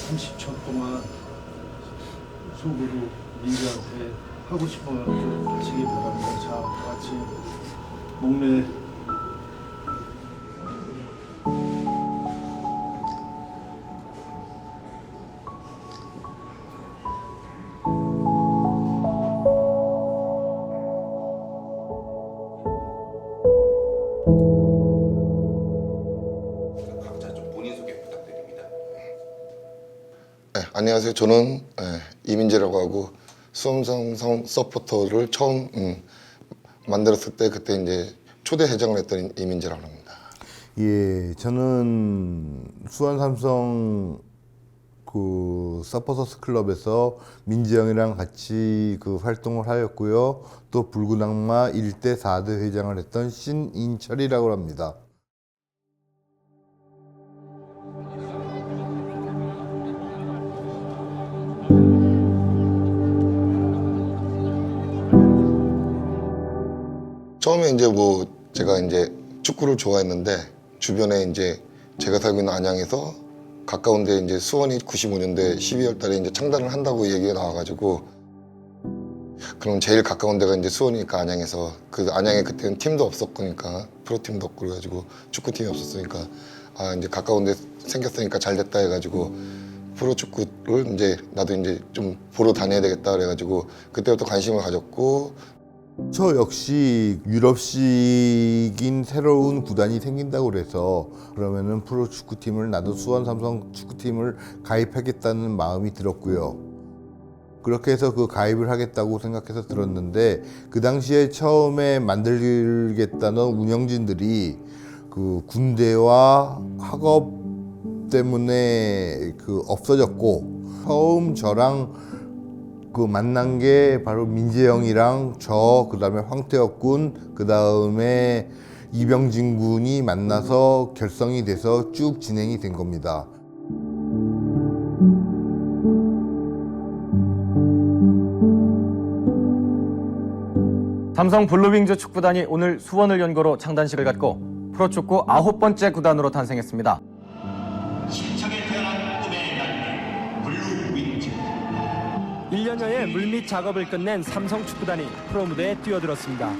30초 동안 속으로 민지한테 하고 싶은 말 좀 하시기 바랍니다. 자, 다 같이 목례. 각자 좀 본인 소개 부탁드립니다. 네, 안녕하세요. 저는 이민재라고 하고 수험삼성 서포터를 처음 만들었을 때 그때 이제 초대 회장을 했던 이민재라고 합니다. 예, 저는 수원 삼성 그 서포터스 클럽에서 민지 형이랑 같이 그 활동을 하였고요. 또 붉은 악마 1대 4대 회장을 했던 신인철이라고 합니다. 처음에 이제 뭐 제가 이제 축구를 좋아했는데 주변에 이제 제가 살고 있는 안양에서 가까운데 이제 수원이 95년대 12월 달에 이제 창단을 한다고 얘기가 나와가지고 그럼 제일 가까운 데가 이제 수원이니까 안양에서 그 안양에 그때는 팀도 없었으니까 프로팀도 없고 그래가지고 축구팀이 없었으니까 아 이제 가까운 데 생겼으니까 잘 됐다 해가지고 프로축구를 이제 나도 이제 좀 보러 다녀야 되겠다 그래가지고 그때부터 관심을 가졌고 저 역시 유럽식인 새로운 구단이 생긴다고 그래서 그러면은 프로 축구팀을 나도 수원 삼성 축구팀을 가입하겠다는 마음이 들었고요. 그렇게 해서 그 가입을 하겠다고 생각해서 들었는데 그 당시에 처음에 만들겠다는 운영진들이 그 군대와 학업 때문에 그 없어졌고 처음 저랑 그 만난 게 바로 민재 형이랑 저 그다음에 황태혁 군 그다음에 이병진 군이 만나서 결성이 돼서 쭉 진행이 된 겁니다. 삼성 블루윙즈 축구단이 오늘 수원을 연고로 창단식을 갖고 프로축구 9번째 구단으로 탄생했습니다. 힘차게 태어난 꿈의 날개 블루윙즈. 1년여의 물밑 작업을 끝낸 삼성 축구단이 프로 무대에 뛰어들었습니다.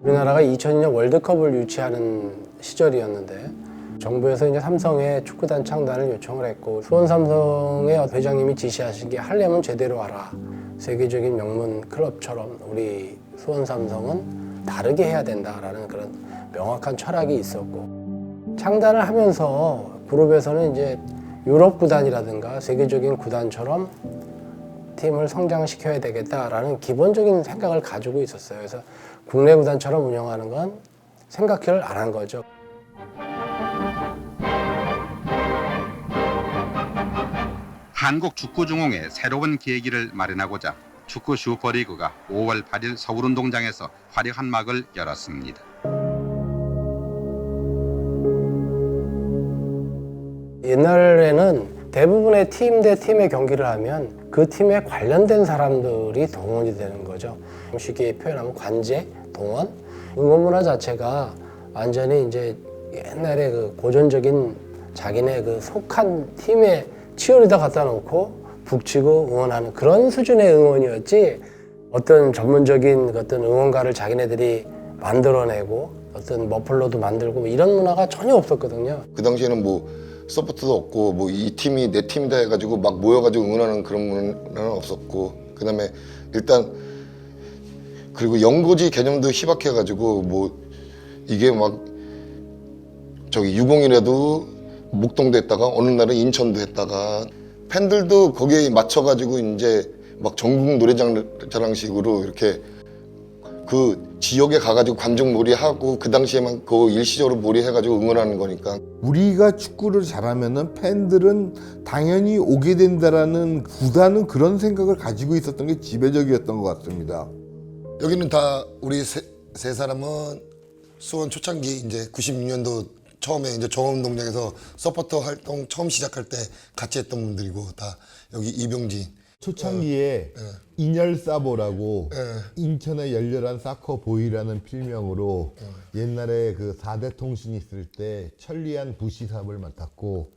우리나라가 2002년 월드컵을 유치하는 시절이었는데 정부에서 이제 삼성의 축구단 창단을 요청을 했고 수원 삼성의 회장님이 지시하신 게 하려면 제대로 하라. 세계적인 명문 클럽처럼 우리 수원 삼성은 다르게 해야 된다라는 그런 명확한 철학이 있었고 창단을 하면서 그룹에서는 이제 유럽 구단이라든가 세계적인 구단처럼 팀을 성장시켜야 되겠다라는 기본적인 생각을 가지고 있었어요. 그래서 국내 구단처럼 운영하는 건 생각을 안 한 거죠. 한국축구중흥회 새로운 계기를 마련하고자 축구 슈퍼리그가 5월 8일 서울운동장에서 화려한 막을 열었습니다. 옛날에는 대부분의 팀 대 팀의 경기를 하면 그 팀에 관련된 사람들이 동원이 되는 거죠. 쉽게 표현하면 관제, 동원, 응원 문화 자체가 완전히 이제 옛날에 그 고전적인 자기네 그 속한 팀에 치어리더 갖다 놓고 북치고 응원하는 그런 수준의 응원이었지 어떤 전문적인 어떤 응원가를 자기네들이 만들어내고 어떤 머플러도 만들고 이런 문화가 전혀 없었거든요. 그 당시에는 뭐 서포트도 없고 뭐 이 팀이 내 팀이다 해가지고 막 모여가지고 응원하는 그런 문화는 없었고 그다음에 일단 그리고 연고지 개념도 희박해가지고 뭐 이게 막 저기 유공이라도 목동도 했다가 어느 날은 인천도 했다가 팬들도 거기에 맞춰가지고 이제 막 전국 노래자랑식으로 이렇게 그 지역에 가가지고 관중 몰이하고 그 당시에만 그 일시적으로 몰이해가지고 응원하는 거니까 우리가 축구를 잘하면은 팬들은 당연히 오게 된다라는 구단은 그런 생각을 가지고 있었던 게 지배적이었던 것 같습니다. 여기는 다 우리 세 사람은 수원 초창기 이제 96년도 처음에 이제 정원운동장에서 서포터 활동 처음 시작할 때 같이 했던 분들이고 다 여기 이병진 초창기에 인열사보라고 예. 인천의 열렬한 사커 보이라는 필명으로 옛날에 그 4대 통신 있을 때 천리안 부시삽을 맡았고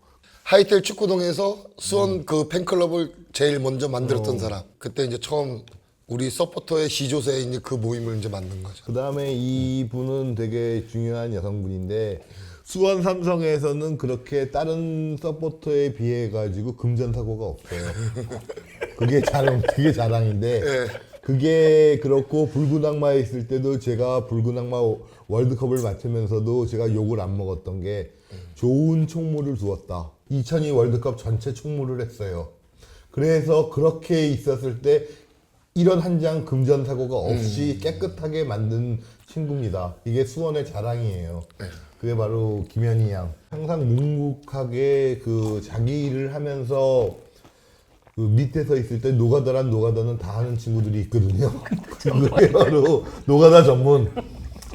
하이텔 축구동에서 수원 그 팬클럽을 제일 먼저 만들었던 사람. 그때 이제 처음 우리 서포터의 시조새 이제 그 모임을 이제 만든 거죠. 그 다음에 이분은 되게 중요한 여성분인데 수원 삼성에서는 그렇게 다른 서포터에 비해 가지고 금전 사고가 없어요. 그게 자랑인데 그게 그렇고 붉은 악마에 있을 때도 제가 붉은 악마 월드컵을 맡으면서도 제가 욕을 안 먹었던 게 좋은 총무를 두었다. 2002 월드컵 전체 총무를 했어요. 그래서 그렇게 있었을 때 이런 한 장 금전 사고가 없이 깨끗하게 만든 친구입니다. 이게 수원의 자랑이에요. 그게 바로 김현희 양. 항상 묵묵하게 그 자기 일을 하면서 그 밑에서 있을 때 노가다는 다 하는 친구들이 있거든요. 그게 바로 노가다 전문.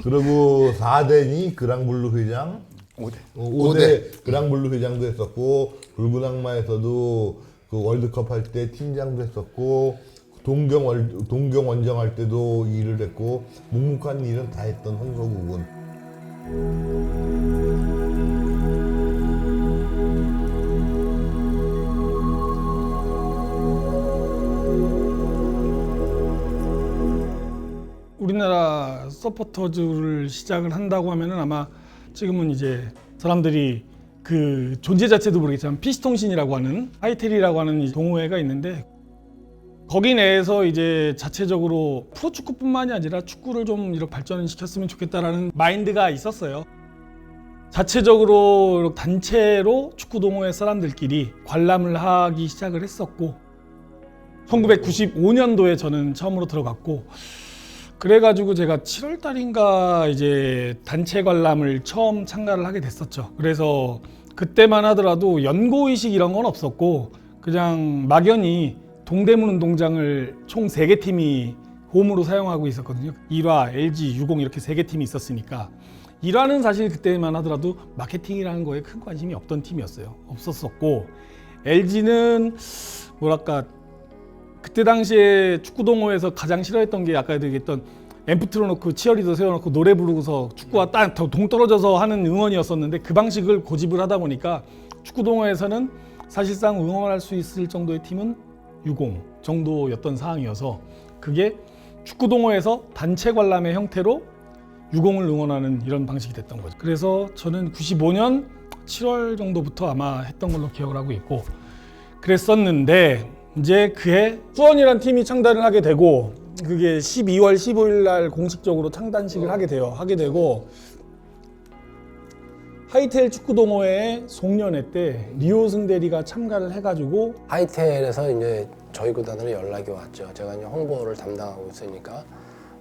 그리고 4대니 그랑블루 회장, 5대 그랑블루 회장도 했었고 붉은 악마에서도 그 월드컵 할 때 팀장도 했었고 동경 원정 할 때도 일을 했고 묵묵한 일은 다 했던 홍서국은. 우리나라 서포터즈를 시작을 한다고 하면은 아마 지금은 이제 사람들이 그 존재 자체도 모르겠지만 피시통신이라고 하는 하이텔이라고 하는 이 동호회가 있는데 거기 내에서 이제 자체적으로 프로축구뿐만이 아니라 축구를 좀 이렇게 발전시켰으면 좋겠다라는 마인드가 있었어요. 자체적으로 단체로 축구 동호회 사람들끼리 관람을 하기 시작을 했었고 1995년도에 저는 처음으로 들어갔고 그래가지고 제가 7월 달인가 이제 단체 관람을 처음 참가를 하게 됐었죠. 그래서 그때만 하더라도 연고의식 이런 건 없었고 그냥 막연히 동대문 운동장을 총 3개 팀이 홈으로 사용하고 있었거든요. 1화, LG, 유공 이렇게 3개 팀이 있었으니까 1화는 사실 그때만 하더라도 마케팅이라는 거에 큰 관심이 없던 팀이었어요. 없었었고 LG는 뭐랄까 그때 당시에 축구동호회에서 가장 싫어했던 게 아까 얘기했던 앰프 틀어놓고 치어리더 세워놓고 노래 부르고서 축구와 딱 동떨어져서 하는 응원이었었는데 그 방식을 고집을 하다 보니까 축구동호회에서는 사실상 응원할 수 있을 정도의 팀은 유공 정도였던 상황이어서 그게 축구동호회에서 단체 관람의 형태로 유공을 응원하는 이런 방식이 됐던 거죠. 그래서 저는 95년 7월 정도부터 아마 했던 걸로 기억을 하고 있고 그랬었는데 이제 그해 수원이라는 팀이 창단을 하게 되고 그게 12월 15일 날 공식적으로 창단식을 하게 되고 하이텔 축구동호회의 송년회 때 리오승 대리가 참가를 해가지고 하이텔에서 이제 저희 구단으로 연락이 왔죠. 제가 이제 홍보를 담당하고 있으니까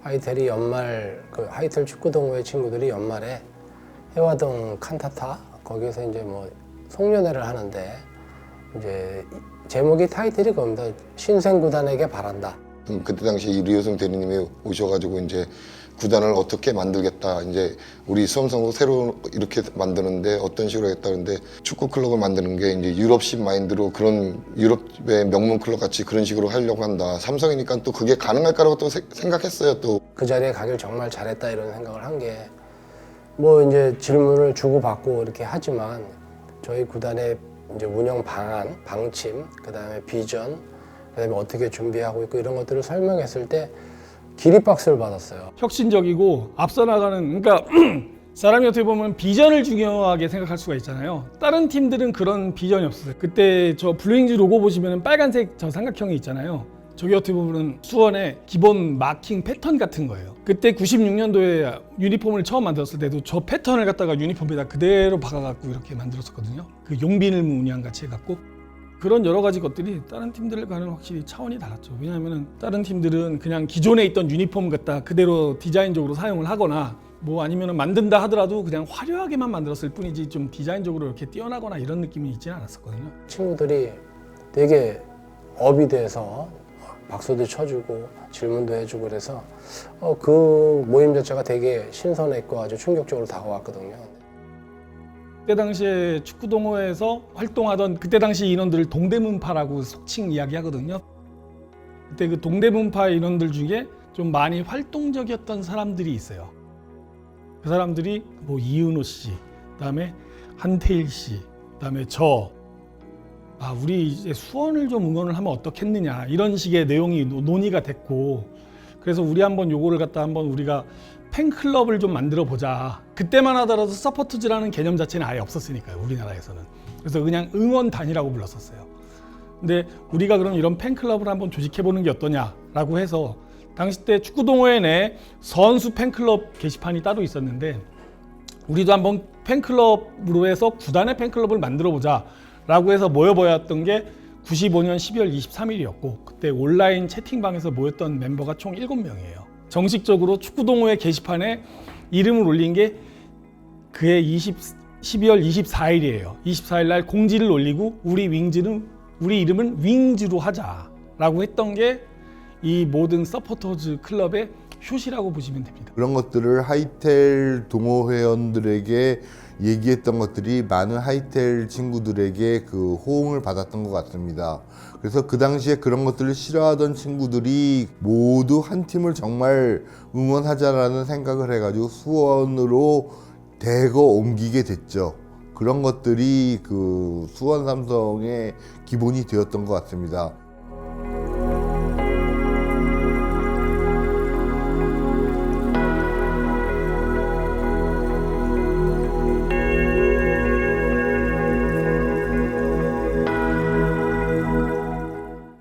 하이텔이 연말 그 하이텔 축구동호회 친구들이 연말에 해화동 칸타타 거기서 이제 뭐 송년회를 하는데 이제 제목이 타이틀이 그겁니다. 신생 구단에게 바란다. 그때 당시 이 리오승 대리님이 오셔가지고 이제 구단을 어떻게 만들겠다. 이제 우리 수험성도 새로 이렇게 만드는데 어떤 식으로 하겠다는데 축구 클럽을 만드는 게 이제 유럽식 마인드로 그런 유럽의 명문 클럽 같이 그런 식으로 하려고 한다. 삼성이니까 또 그게 가능할 거라고 또 생각했어요. 또 그 자리에 가길 정말 잘했다 이런 생각을 한 게 뭐 이제 질문을 주고받고 이렇게 하지만 저희 구단의 이제 운영 방안, 방침, 그다음에 비전, 그다음에 어떻게 준비하고 있고 이런 것들을 설명했을 때 기립박수를 받았어요. 혁신적이고 앞서 나가는 그러니까 사람이 어떻게 보면 비전을 중요하게 생각할 수가 있잖아요. 다른 팀들은 그런 비전이 없었어요. 그때 저 블루잉즈 로고 보시면 빨간색 저 삼각형이 있잖아요. 저게 어떻게 보면 수원의 기본 마킹 패턴 같은 거예요. 그때 96년도에 유니폼을 처음 만들었을 때도 저 패턴을 갖다가 유니폼에다 그대로 박아갖고 이렇게 만들었었거든요. 그 용빈을 문양 같이 해갖고 그런 여러 가지 것들이 다른 팀들과는 확실히 차원이 달랐죠. 왜냐하면 다른 팀들은 그냥 기존에 있던 유니폼 갖다 그대로 디자인적으로 사용을 하거나 뭐 아니면 만든다 하더라도 그냥 화려하게만 만들었을 뿐이지 좀 디자인적으로 이렇게 뛰어나거나 이런 느낌이 있지는 않았었거든요. 친구들이 되게 업이 돼서 박수도 쳐주고 질문도 해주고 그래서 그 모임 자체가 되게 신선했고 아주 충격적으로 다가왔거든요. 그때 당시에 축구동호회에서 활동하던 그때 당시 인원들을 동대문파라고 속칭 이야기하거든요. 그때 그 동대문파 인원들 중에 좀 많이 활동적이었던 사람들이 있어요. 그 사람들이 뭐 이은호 씨, 그다음에 한태일 씨, 그다음에 저, 우리 이제 수원을 좀 응원을 하면 어떻겠느냐 이런 식의 내용이 논의가 됐고, 그래서 우리 한번 요거를 갖다 한번 우리가 팬클럽을 좀 만들어 보자. 그때만 하더라도 서포터즈라는 개념 자체는 아예 없었으니까요, 우리나라에서는. 그래서 그냥 응원단이라고 불렀었어요. 근데 우리가 그럼 이런 팬클럽을 한번 조직해 보는 게 어떠냐라고 해서 당시 때 축구동호회 내 선수 팬클럽 게시판이 따로 있었는데, 우리도 한번 팬클럽으로 해서 구단의 팬클럽을 만들어 보자 라고 해서 모여보았던 게 95년 12월 23일이었고, 그때 온라인 채팅방에서 모였던 멤버가 총 7명이에요. 정식적으로 축구동호회 게시판에 이름을 올린 게 그해 12월 24일이에요. 24일 날 공지를 올리고 우리 이름은 윙즈로 하자라고 했던 게 이 모든 서포터즈 클럽의 효시라고 보시면 됩니다. 그런 것들을 하이텔 동호회원들에게 얘기했던 것들이 많은 하이텔 친구들에게 그 호응을 받았던 것 같습니다. 그래서 그 당시에 그런 것들을 싫어하던 친구들이 모두 한 팀을 정말 응원하자라는 생각을 해가지고 수원으로 대거 옮기게 됐죠. 그런 것들이 그 수원 삼성의 기본이 되었던 것 같습니다.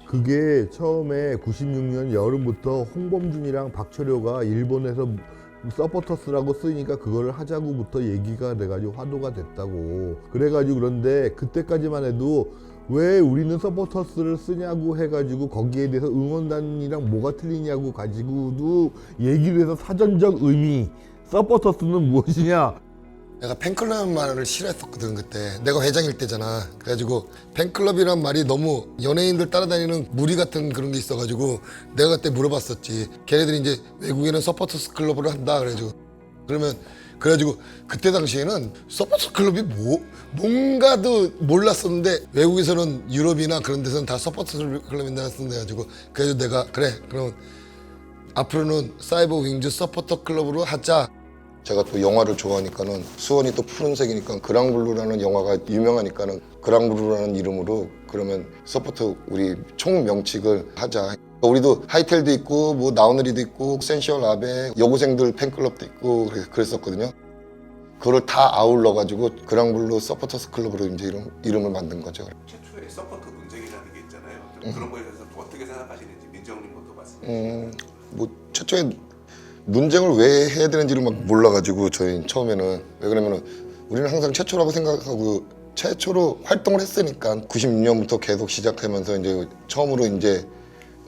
그게 처음에 96년 여름부터 홍범준이랑 박철효가 일본에서 서포터스라고 쓰니까 그거를 하자고부터 얘기가 돼가지고 화두가 됐다고. 그래가지고 그런데 그때까지만 해도 왜 우리는 서포터스를 쓰냐고 해가지고 거기에 대해서 응원단이랑 뭐가 틀리냐고 가지고도 얘기를 해서 사전적 의미, 서포터스는 무엇이냐. 내가 팬클럽 말을 싫어했었거든. 그때 내가 회장일 때잖아. 그래가지고 팬클럽이란 말이 너무 연예인들 따라다니는 무리 같은 그런 게 있어가지고 내가 그때 물어봤었지. 걔네들이 이제 외국에는 서포터스 클럽을 한다 그래가지고 그때 당시에는 서포터스 클럽이 뭔가도 몰랐었는데, 외국에서는 유럽이나 그런 데서는 다 서포터스 클럽이나 쓴데가지고 그래서 내가 그래 그럼 앞으로는 사이버 윙즈 서포터 클럽으로 하자. 제가 또 영화를 좋아하니까는 수원이 또 푸른색이니까 그랑블루라는 영화가 유명하니까는 그랑블루라는 이름으로 그러면 서포터 우리 총 명칭을 하자. 우리도 하이텔도 있고 뭐 나우너리도 있고 센슈얼 아베 여고생들 팬클럽도 있고 그랬었거든요. 그걸 다 아울러 가지고 그랑블루 서포터스 클럽으로 이제 이름을 만든 거죠. 최초의 서포터 논쟁이라는 게 있잖아요. 그런 거에 대해서 어떻게 생각하시는지 민정님부터 말씀해 주시죠. 뭐 최초에 논쟁을 왜 해야 되는지를 막 몰라가지고 저희 처음에는 왜 그러면은 우리는 항상 최초라고 생각하고 최초로 활동을 했으니까 96년부터 계속 시작하면서 이제 처음으로 이제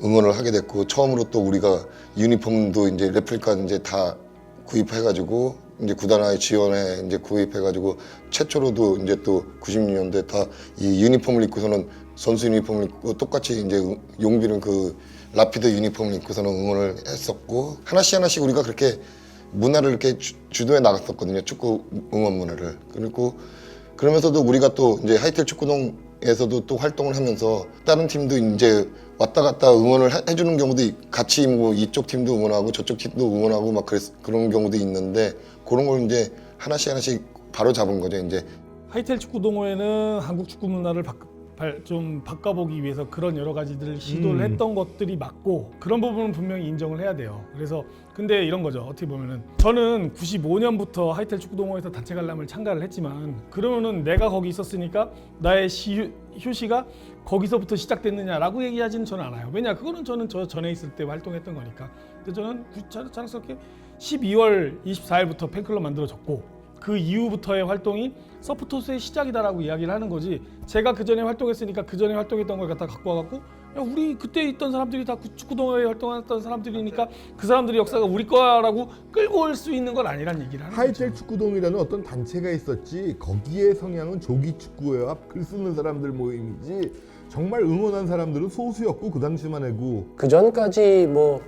응원을 하게 됐고, 처음으로 또 우리가 유니폼도 이제 레플리카 이제 다 구입해가지고 이제 구단화에 지원해 이제 구입해가지고 최초로도 이제 또 96년도에 다 이 유니폼을 입고서는 선수 유니폼을 입고 똑같이 이제 용비는 그 라피드 유니폼을 입고서는 응원을 했었고, 하나씩 우리가 그렇게 문화를 이렇게 주도해 나갔었거든요. 축구 응원 문화를. 그리고 그러면서도 우리가 또 이제 하이텔 축구동에서도 또 활동을 하면서 다른 팀도 이제 왔다 갔다 응원을 해주는 경우도 같이 뭐 이쪽 팀도 응원하고 저쪽 팀도 응원하고 막 그런 경우도 있는데, 그런 걸 이제 하나씩 바로 잡은 거죠. 이제 하이텔 축구동호회는 한국 축구 문화를 좀 바꿔보기 위해서 그런 여러 가지들을 시도를 했던 것들이 맞고, 그런 부분은 분명히 인정을 해야 돼요. 그래서 근데 이런 거죠. 어떻게 보면은 저는 95년부터 하이텔 축구동호회에서 단체 관람을 참가를 했지만, 그러면은 내가 거기 있었으니까 나의 효시가 거기서부터 시작됐느냐라고 얘기하지는 저는 않아요. 왜냐, 그거는 저는 저 전에 있을 때 활동했던 거니까. 근데 저는 자랑스럽게 12월 24일부터 팬클럽 만들어졌고, 그 이후부터의 활동이 서포터스의 시작이다라고 이야기를 하는 거지, 제가 그 전에 활동했으니까 그 전에 활동했던 걸 갖다 갖고 와갖고 야, 우리 그때 있던 사람들이 다 축구동호회에 활동했던 사람들이니까 그 사람들이 역사가 우리 거라고 끌고 올 수 있는 건 아니란 얘기를 하는 거죠. 하이텔 축구동이라는 어떤 단체가 있었지, 거기에 성향은 조기 축구회 앞 글 쓰는 사람들 모임이지 정말 응원한 사람들은 소수였고, 그 당시만 해도 그 전까지 뭐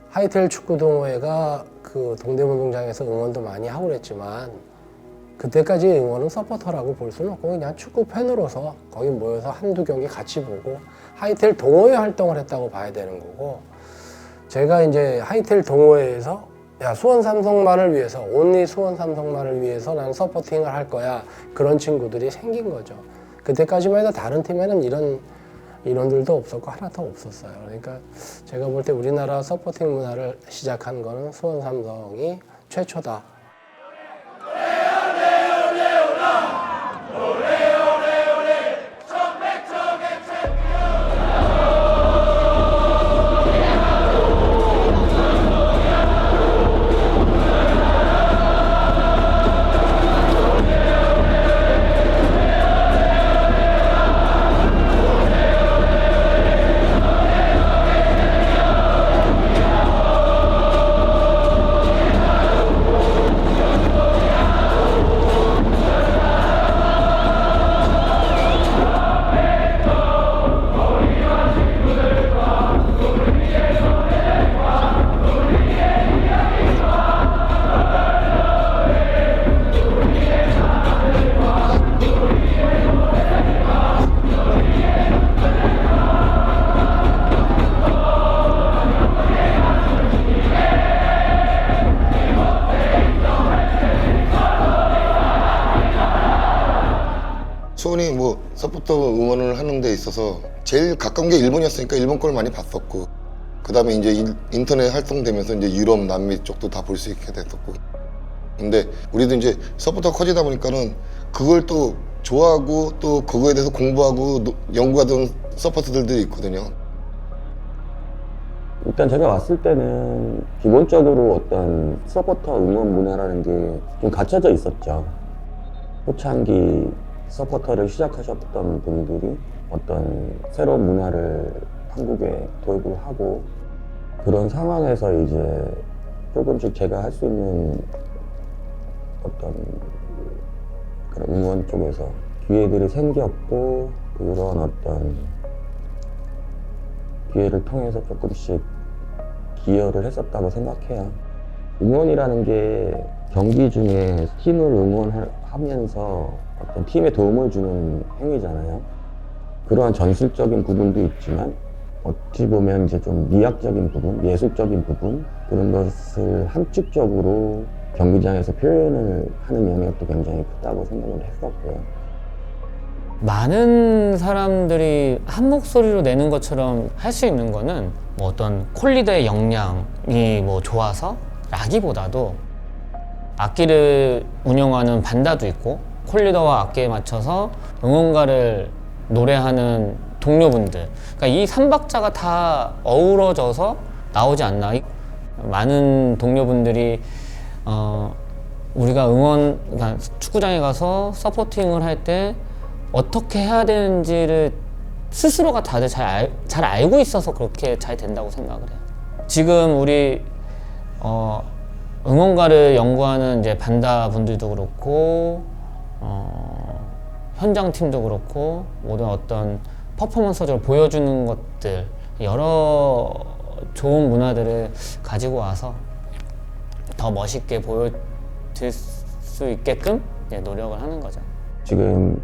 하이텔 축구동호회가 그 동대문운동장에서 응원도 많이 하고 그랬지만, 그때까지 응원은 서포터라고 볼 수는 없고 그냥 축구 팬으로서 거기 모여서 한두 경기 같이 보고 하이텔 동호회 활동을 했다고 봐야 되는 거고, 제가 이제 하이텔 동호회에서 야, 수원 삼성만을 위해서, 온리 수원 삼성만을 위해서 나는 서포팅을 할 거야, 그런 친구들이 생긴 거죠. 그때까지만 해도 다른 팀에는 이런 인원들도 없었고 하나도 없었어요. 그러니까 제가 볼 때 우리나라 서포팅 문화를 시작한 거는 수원 삼성이 최초다. 수원이 뭐 서포터 응원을 하는 데 있어서 제일 가까운 게 일본이었으니까 일본 걸 많이 봤었고, 그 다음에 이제 인터넷 활동되면서 이제 유럽, 남미 쪽도 다 볼 수 있게 됐었고. 근데 우리도 이제 서포터가 커지다 보니까는 그걸 또 좋아하고 또 그거에 대해서 공부하고 연구하던 서포터들도 있거든요. 일단 제가 왔을 때는 기본적으로 어떤 서포터 응원 문화라는 게 좀 갖춰져 있었죠. 초창기 서포터를 시작하셨던 분들이 어떤 새로운 문화를 한국에 도입을 하고, 그런 상황에서 이제 조금씩 제가 할 수 있는 어떤 그런 응원 쪽에서 기회들이 생겼고, 그런 어떤 기회를 통해서 조금씩 기여를 했었다고 생각해요. 응원이라는 게 경기 중에 팀을 응원하면서 어떤 팀에 도움을 주는 행위잖아요. 그러한 전술적인 부분도 있지만 어찌 보면 이제 좀 미학적인 부분, 예술적인 부분, 그런 것을 함축적으로 경기장에서 표현을 하는 영역도 굉장히 크다고 생각을 했었고요. 많은 사람들이 한 목소리로 내는 것처럼 할 수 있는 거는 뭐 어떤 콜리더의 역량이 뭐 좋아서 라기보다도 악기를 운영하는 반다도 있고, 콜리더와 악기에 맞춰서 응원가를 노래하는 동료분들, 그러니까 이 3박자가 다 어우러져서 나오지 않나. 많은 동료분들이 우리가 그러니까 축구장에 가서 서포팅을 할 때 어떻게 해야 되는지를 스스로가 다들 잘 알고 있어서 그렇게 잘 된다고 생각을 해요. 지금 우리 응원가를 연구하는 이제 반다 분들도 그렇고, 현장 팀도 그렇고, 모든 어떤 퍼포먼스를 보여주는 것들, 여러 좋은 문화들을 가지고 와서 더 멋있게 보여줄 수 있게끔 노력을 하는 거죠. 지금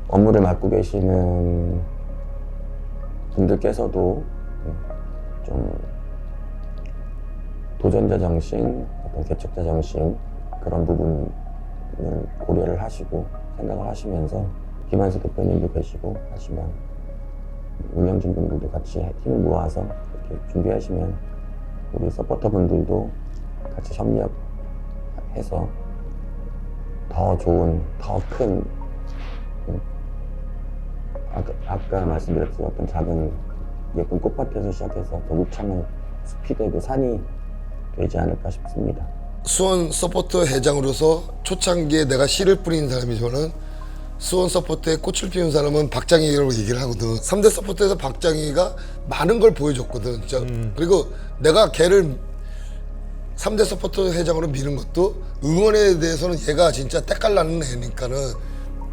업무를 맡고 계시는 분들께서도 좀 도전자 정신, 어떤 개척자 정신, 그런 부분을 고려를 하시고 생각을 하시면서, 김한수 대표님도 계시고 하시면 운영진 분들도 같이 팀을 모아서 이렇게 준비하시면 우리 서포터 분들도 같이 협력해서 더 좋은, 더 큰, 아까 말씀드렸던 어떤 작은 예쁜 꽃밭에서 시작해서 더 우창한 숲이 되고 산이 되지 않을까 싶습니다. 수원 서포터 회장으로서 초창기에 내가 씨를 뿌린 사람이, 저는 수원 서포터에 꽃을 피운 사람은 박장희라고 얘기를 하거든. 3대 서포터에서 박장희가 많은 걸 보여줬거든, 진짜. 그리고 내가 걔를 3대 서포터 회장으로 미는 것도 응원에 대해서는 얘가 진짜 때깔나는 애니까는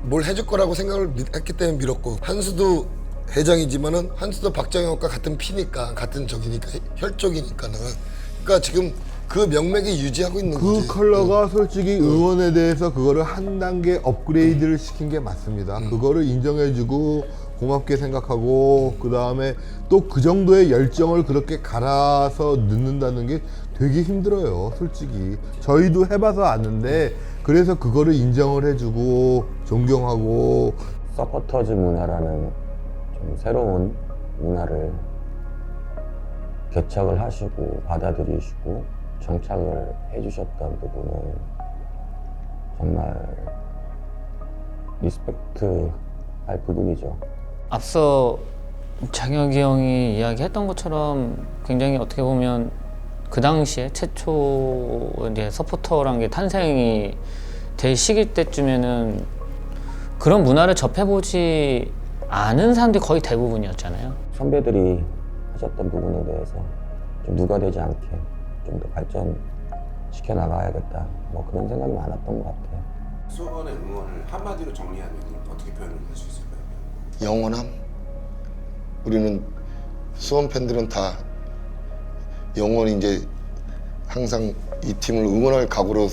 뭘 해줄 거라고 생각을 했기 때문에 밀었고, 한수도 회장이지만은 한수도 박장희과 같은 피니까, 같은 적이니까, 혈족이니까는. 그러니까 지금 그 명맥이 유지하고 있는 그 거지. 컬러가 솔직히 응원에 대해서 그거를 한 단계 업그레이드를 시킨 게 맞습니다. 그거를 인정해주고 고맙게 생각하고 그 다음에 또 그 정도의 열정을 그렇게 갈아서 넣는다는 게 되게 힘들어요. 솔직히 저희도 해봐서 아는데 그래서 그거를 인정을 해주고 존경하고 서포터즈 문화라는 좀 새로운 문화를 개척을 하시고 받아들이시고 정착을 해주셨던 부분은 정말 리스펙트 할 부분이죠. 앞서 장혁이 형이 이야기했던 것처럼 굉장히 어떻게 보면 그 당시에 최초 이제 서포터란 게 탄생이 될 시기 때쯤에는 그런 문화를 접해보지 않은 사람들이 거의 대부분이었잖아요. 선배들이 하셨던 부분에 대해서 좀 누가되지 않게 좀 더 발전시켜 나가야겠다 뭐 그런 생각이 많았던 것 같아요. 수원의 응원을 한마디로 정리하면 어떻게 표현을 할 수 있을까요? 영원함. 우리는 수원 팬들은 다 영원히 이제 항상 이 팀을 응원할 각오로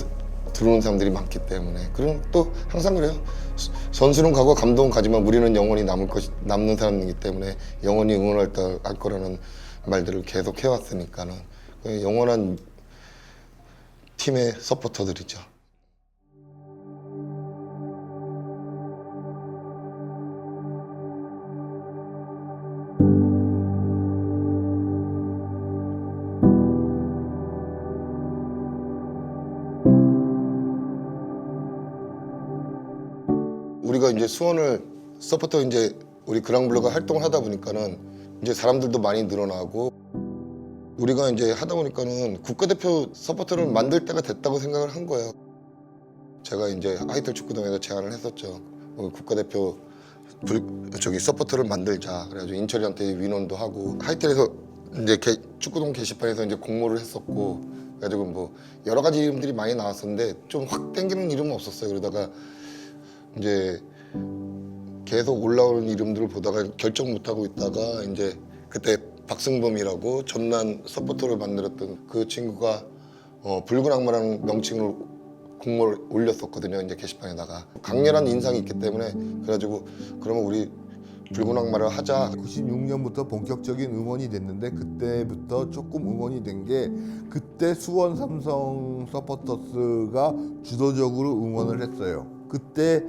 들어오는 사람들이 많기 때문에 그럼 또 항상 그래요. 선수는 가고 감독은 가지만 우리는 영원히 남는 사람이기 때문에 영원히 응원할 거라는 말들을 계속 해왔으니까는 영원한 팀의 서포터들이죠. 우리가 이제 수원을 서포터 이제 우리 그랑블루가 활동을 하다 보니까는 이제 사람들도 많이 늘어나고 우리가 이제 하다 보니까는 국가대표 서포터를 만들 때가 됐다고 생각을 한 거예요. 제가 이제 하이텔 축구동에서 제안을 했었죠. 국가대표 서포터를 만들자. 그래가지고 인철이한테 위원도 하고 하이텔에서 이제 축구동 게시판에서 이제 공모를 했었고 그래가지고 뭐 여러 가지 이름들이 많이 나왔었는데 좀 확 땡기는 이름은 없었어요. 그러다가 이제 계속 올라오는 이름들을 보다가 결정 못하고 있다가 이제 그때 박승범이라고 전남 서포터를 만들었던 그 친구가 붉은 악마라는 명칭으로 공모를 올렸었거든요. 이제 게시판에다가 강렬한 인상이 있기 때문에 그래가지고 그러면 우리 붉은 악마를 하자. 96년부터 본격적인 응원이 됐는데 그때부터 조금 응원이 된 게 그때 수원 삼성 서포터스가 주도적으로 응원을 했어요. 그때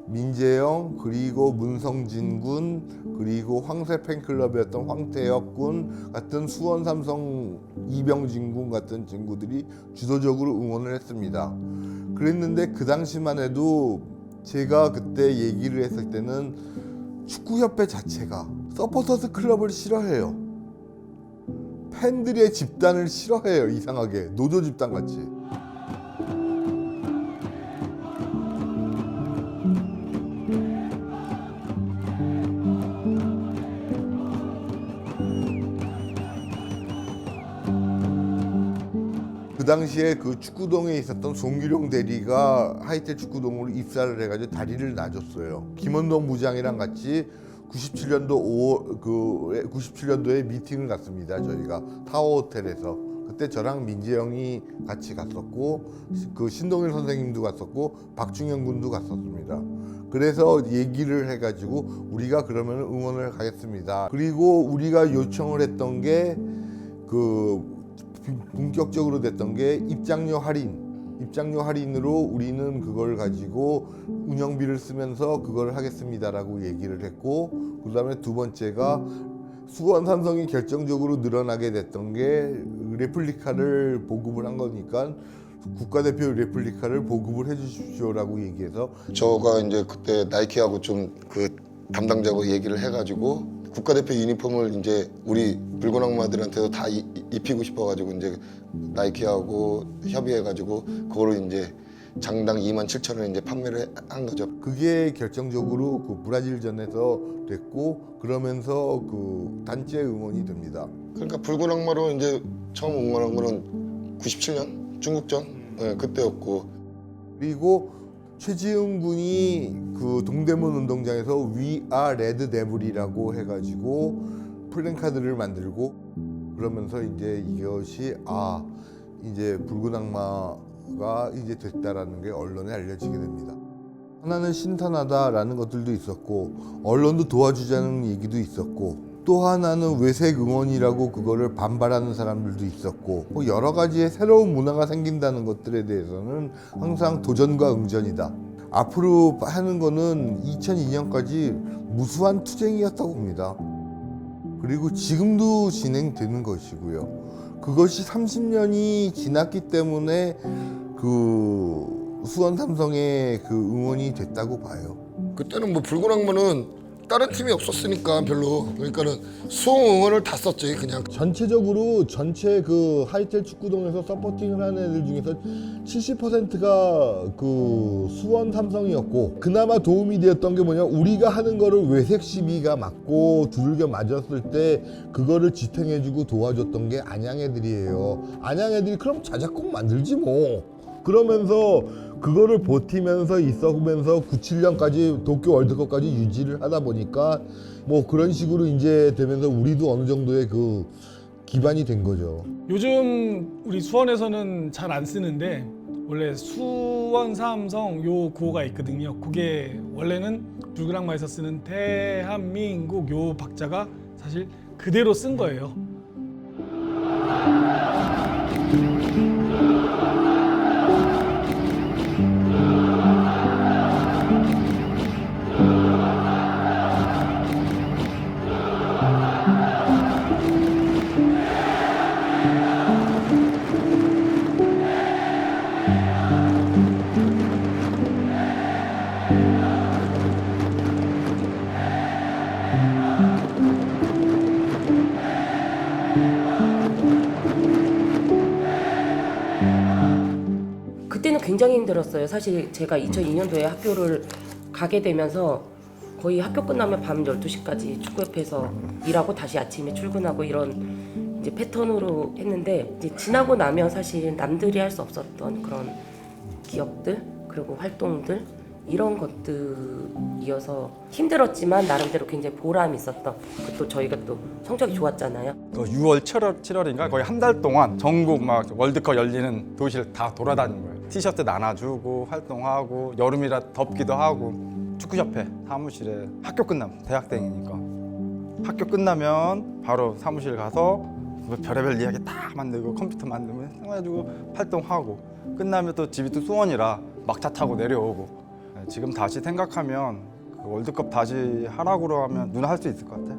민재영 그리고 문성진 군 그리고 황새 팬클럽이었던 황태혁 군 같은 수원 삼성 이병진 군 같은 친구들이 주도적으로 응원을 했습니다. 그랬는데 그 당시만 해도 제가 그때 얘기를 했을 때는 축구협회 자체가 서포터스 클럽을 싫어해요. 팬들의 집단을 싫어해요. 이상하게 노조 집단 같이. 그 당시에 그 축구동에 있었던 송규룡 대리가 하이텔 축구동으로 입사를 해가지고 다리를 놔줬어요. 김원동 부장이랑 같이 97년도에 미팅을 갔습니다. 저희가 타워 호텔에서 그때 저랑 민재영이 같이 갔었고 그 신동일 선생님도 갔었고 박중현 군도 갔었습니다. 그래서 얘기를 해가지고 우리가 그러면 응원을 가겠습니다. 그리고 우리가 요청을 했던 게 본격적으로 됐던 게 입장료 할인으로 우리는 그걸 가지고 운영비를 쓰면서 그걸 하겠습니다라고 얘기를 했고 그 다음에 두 번째가 수원 삼성이 결정적으로 늘어나게 됐던 게 레플리카를 보급을 한 거니까 국가대표 레플리카를 보급을 해주십시오라고 얘기해서 저가 이제 그때 나이키하고 좀 그 담당자하고 얘기를 해가지고 국가대표 유니폼을 이제 우리 붉은 악마들한테도 다 입히고 싶어가지고 이제 나이키하고 협의해가지고 그거를 이제 장당 27,000원에 이제 판매를 한 거죠. 그게 결정적으로 그 브라질전에서 됐고 그러면서 그 단체 응원이 됩니다. 그러니까 붉은 악마로 이제 처음 응원한 거는 97년 중국전 그때였고 그리고 최지훈 군이 그 동대문 운동장에서 We are Red Devil이라고 해가지고 플랜카드를 만들고 그러면서 이제 이것이 이제 붉은 악마가 이제 됐다라는 게 언론에 알려지게 됩니다. 하나는 신탄하다라는 것들도 있었고 언론도 도와주자는 얘기도 있었고 또 하나는 외색 응원이라고 그거를 반발하는 사람들도 있었고 뭐 여러 가지의 새로운 문화가 생긴다는 것들에 대해서는 항상 도전과 응전이다. 앞으로 하는 거는 2002년까지 무수한 투쟁이었다고 봅니다. 그리고 지금도 진행되는 것이고요. 그것이 30년이 지났기 때문에 그 수원 삼성의 그 응원이 됐다고 봐요. 그때는 뭐 붉은 악마는 다른 팀이 없었으니까 별로 그러니까는 수원 응원을 다 썼지 그냥. 전체적으로 전체 그 하이텔 축구동에서 서포팅을 하는 애들 중에서 70%가 그 수원 삼성이었고 그나마 도움이 되었던 게 뭐냐 우리가 하는 거를 외색 시비가 맞고 두들겨 맞았을 때 그거를 지탱해주고 도와줬던 게 안양 애들이에요. 안양 애들이 그럼 자작곡 만들지 뭐. 그러면서 그거를 버티면서 있어보면서 97년까지 도쿄 월드컵까지 유지를 하다 보니까 뭐 그런 식으로 이제 되면서 우리도 어느 정도의 그 기반이 된 거죠. 요즘 우리 수원에서는 잘 안 쓰는데 원래 수원 삼성 요 구호가 있거든요. 그게 원래는 붉은 악마에서 쓰는 대한민국 요 박자가 사실 그대로 쓴 거예요. 그때는 굉장히 힘들었어요. 사실 제가 2002년도에 학교를 가게 되면서 거의 학교 끝나면 밤 12시까지 축구협회에서 일하고 다시 아침에 출근하고 이런 이제 패턴으로 했는데 이제 지나고 나면 사실 남들이 할 수 없었던 그런 기억들 그리고 활동들 이런 것들이어서 힘들었지만 나름대로 굉장히 보람이 있었던 또 저희가 또 성적이 좋았잖아요. 6월, 7월인가 거의 한 달 동안 전국 막 월드컵 열리는 도시를 다 돌아다닌 거예요. 티셔츠 나눠주고 활동하고 여름이라 덥기도 하고 축구협회 사무실에 학교 끝나면 대학생이니까 학교 끝나면 바로 사무실 가서 뭐 별의별 이야기 다 만들고 컴퓨터 만들면 해가지고 활동하고 끝나면 또 집이 또 수원이라 막차 타고 내려오고 지금 다시 생각하면 그 월드컵 다시 하라고 하면 누나 할 수 있을 것 같아.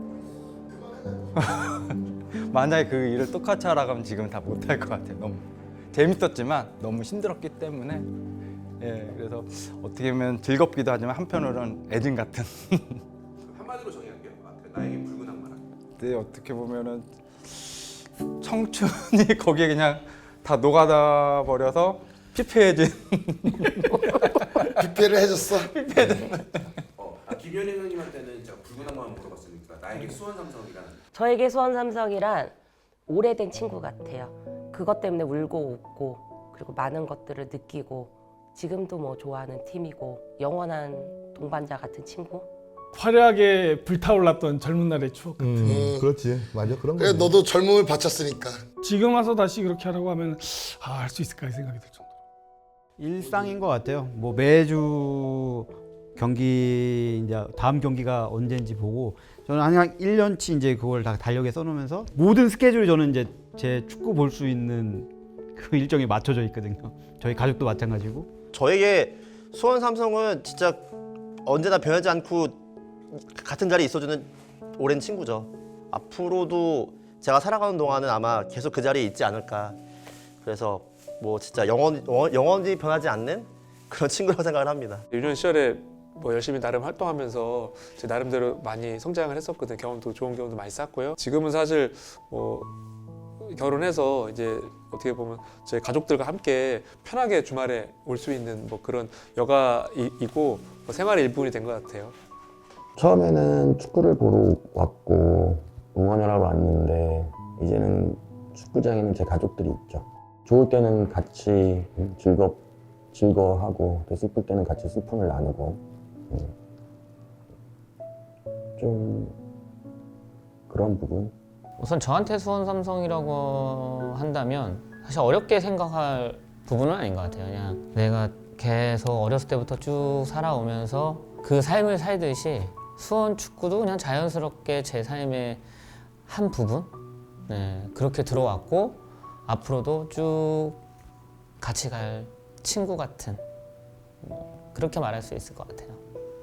만약에 그 일을 똑같이 하라고 하면 지금 다 못할 것 같아. 너무 재밌었지만 너무 힘들었기 때문에 그래서 어떻게 보면 즐겁기도 하지만 한편으로는 애증 같은. 한마디로 정의할게요. 나에게 붉은 악마란. 네, 어떻게 보면은 청춘이 거기에 그냥 다 녹아다 버려서 피폐해진. 피폐를 해줬어. 김현희 의원님한테는 제가 붉은 악마만 물어봤으니까 나에게 수원 삼성이란. 저에게 수원 삼성이란 오래된 친구 같아요. 그것 때문에 울고 웃고 그리고 많은 것들을 느끼고 지금도 뭐 좋아하는 팀이고 영원한 동반자 같은 친구. 화려하게 불타올랐던 젊은 날의 추억 같은. 그렇지, 맞아 그런 거. 그래 너도 젊음을 바쳤으니까. 지금 와서 다시 그렇게 하라고 하면 할 수 있을까 생각이 들 정도. 일상인 것 같아요. 뭐 매주 경기 이제 다음 경기가 언제인지 보고 저는 한 1년치 이제 그걸 다 달력에 써놓으면서 모든 스케줄이 저는 이제 제 축구 볼 수 있는 그 일정에 맞춰져 있거든요. 저희 가족도 마찬가지고. 저에게 수원 삼성은 진짜 언제나 변하지 않고 같은 자리에 있어주는 오랜 친구죠. 앞으로도 제가 살아가는 동안은 아마 계속 그 자리에 있지 않을까. 그래서 뭐 진짜 영원히 변하지 않는 그런 친구라고 생각을 합니다. 유년 시절에 뭐 열심히 나름 활동하면서 제 나름대로 많이 성장을 했었거든요. 경험도 좋은 경험도 많이 쌓았고요. 지금은 사실 뭐 결혼해서 이제 어떻게 보면 제 가족들과 함께 편하게 주말에 올 수 있는 뭐 그런 여가이고 뭐 생활의 일부분이 된 것 같아요. 처음에는 축구를 보러 왔고 응원을 하러 왔는데 이제는 축구장에는 제 가족들이 있죠. 좋을 때는 같이 즐거워하고 또 슬플 때는 같이 슬픔을 나누고 좀 그런 부분. 우선 저한테 수원 삼성이라고 한다면 사실 어렵게 생각할 부분은 아닌 것 같아요. 그냥 내가 계속 어렸을 때부터 쭉 살아오면서 그 삶을 살듯이 수원 축구도 그냥 자연스럽게 제 삶의 한 부분? 네, 그렇게 들어왔고 앞으로도 쭉 같이 갈 친구 같은 그렇게 말할 수 있을 것 같아요.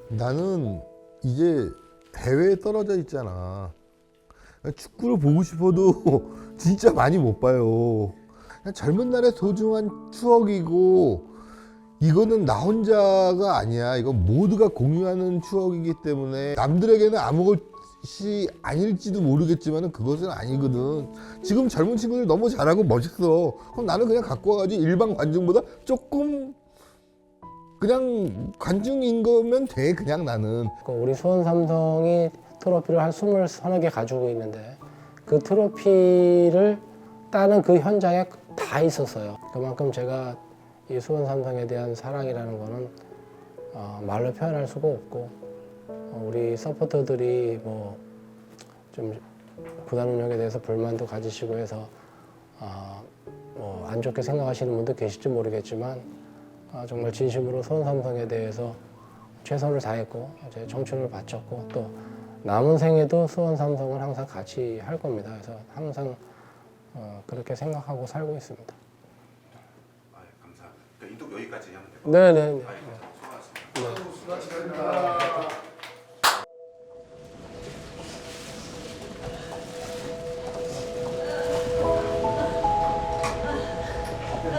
나는 이제 대회에 떨어져 있잖아. 축구를 보고 싶어도 진짜 많이 못 봐요. 그냥 젊은 날의 소중한 추억이고 이거는 나 혼자가 아니야. 이건 모두가 공유하는 추억이기 때문에 남들에게는 아무것이 아닐지도 모르겠지만 그것은 아니거든. 지금 젊은 친구들 너무 잘하고 멋있어. 그럼 나는 그냥 갖고 와가지고 일반 관중보다 조금 그냥 관중인 거면 돼. 그냥 나는. 우리 수원 삼성이 트로피를 한 23개 가지고 있는데 그 트로피를 따는 그 현장에 다 있었어요. 그만큼 제가 이 수원 삼성에 대한 사랑이라는 거는 말로 표현할 수가 없고 우리 서포터들이 뭐 좀 구단 운영에 대해서 불만도 가지시고 해서 뭐 안 좋게 생각하시는 분도 계실지 모르겠지만 정말 진심으로 수원 삼성에 대해서 최선을 다했고 제 청춘을 바쳤고 또 남은 생에도 수원 삼성을 항상 같이 할 겁니다. 그래서 항상 그렇게 생각하고 살고 있습니다. 감사합니다. 인터뷰 여기까지 하면 될것 같아요. 네네. 수고하셨습니다.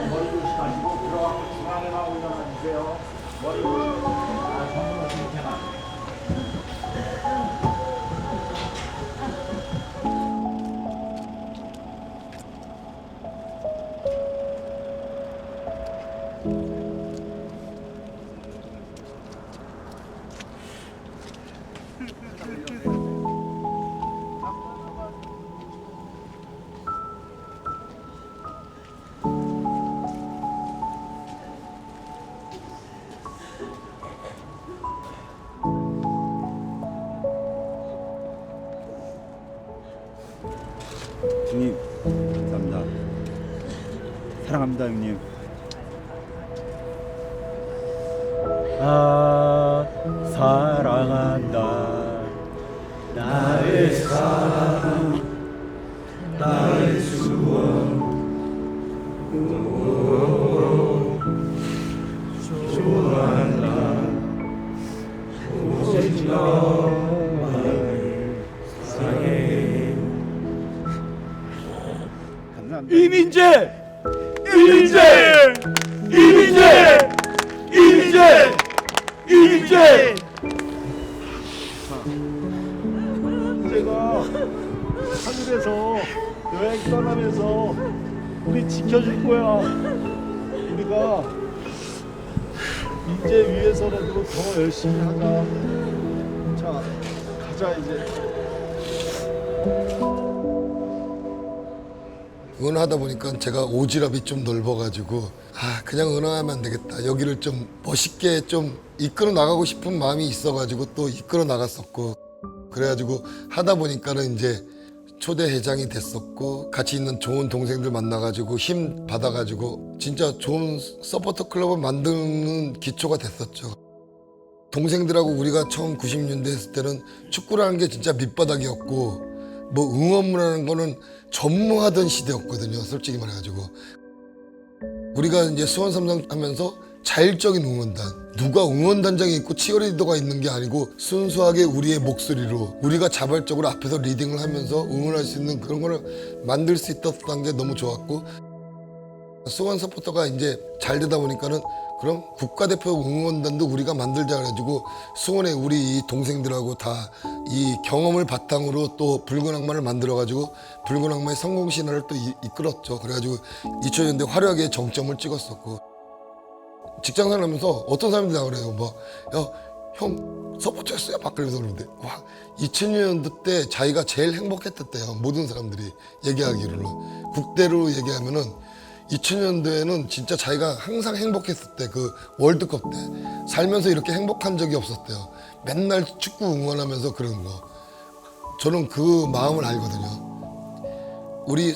머리 조심하시고 들어가고 중앙에만 올려놔 주세요. 머리 조심하시고 이렇게만. 형님 감사합니다. 사랑합니다 형님. 사랑한다 나의 사랑 나의 수원 좋아한다 오직 너만을 사랑해. 이민재! 이민재! 이민재! 이민재! 이민재! 제가 하늘에서 여행 떠나면서 우리 지켜줄 거야. 우리가 이제 위해서라도 더 열심히 하자. 자, 가자 이제. 응원하다 보니까 제가 오지랖이 좀 넓어가지고 그냥 응원하면 안 되겠다. 여기를 좀 멋있게 좀 이끌어 나가고 싶은 마음이 있어가지고 또 이끌어 나갔었고 그래가지고 하다 보니까는 이제 초대 회장이 됐었고 같이 있는 좋은 동생들 만나가지고 힘 받아가지고 진짜 좋은 서포터 클럽을 만드는 기초가 됐었죠. 동생들하고 우리가 처음 90년대 했을 때는 축구라는 게 진짜 밑바닥이었고 뭐 응원이라는 거는 전무하던 시대였거든요. 솔직히 말해가지고 우리가 이제 수원 삼성 하면서 자율적인 응원단, 누가 응원단장이 있고 치어리더가 있는 게 아니고 순수하게 우리의 목소리로 우리가 자발적으로 앞에서 리딩을 하면서 응원할 수 있는 그런 거를 만들 수 있었던 게 너무 좋았고 수원 서포터가 이제 잘 되다 보니까는 그럼 국가대표 응원단도 우리가 만들자 그래가지고 수원에 우리 이 동생들하고 다 이 경험을 바탕으로 또 붉은 악마를 만들어가지고 붉은 악마의 성공 신화를 또 이끌었죠. 그래가지고 2000년대 화려하게 정점을 찍었었고 직장생활 하면서 어떤 사람들이 나오래요. 형 서포터였어요. 막 그러면서 그러는데 와 2000년도 때 자기가 제일 행복했댔대요. 모든 사람들이 얘기하기로는 국대로 얘기하면은 2000년도에는 진짜 자기가 항상 행복했을 때 그 월드컵 때 살면서 이렇게 행복한 적이 없었대요. 맨날 축구 응원하면서 그런 거. 저는 그 마음을 알거든요. 우리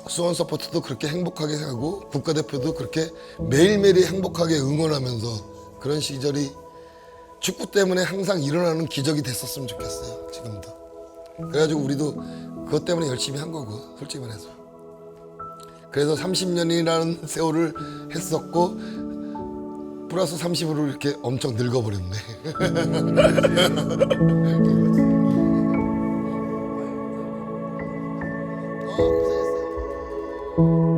수원 서포터도 그렇게 행복하게 하고 국가대표도 그렇게 매일매일이 행복하게 응원하면서 그런 시절이 축구 때문에 항상 일어나는 기적이 됐었으면 좋겠어요. 지금도. 그래가지고 우리도 그것 때문에 열심히 한 거고 솔직히 말해서. 그래서 30년이라는 세월을 했었고 플러스 30으로 이렇게 엄청 늙어버렸네. 고생했어요.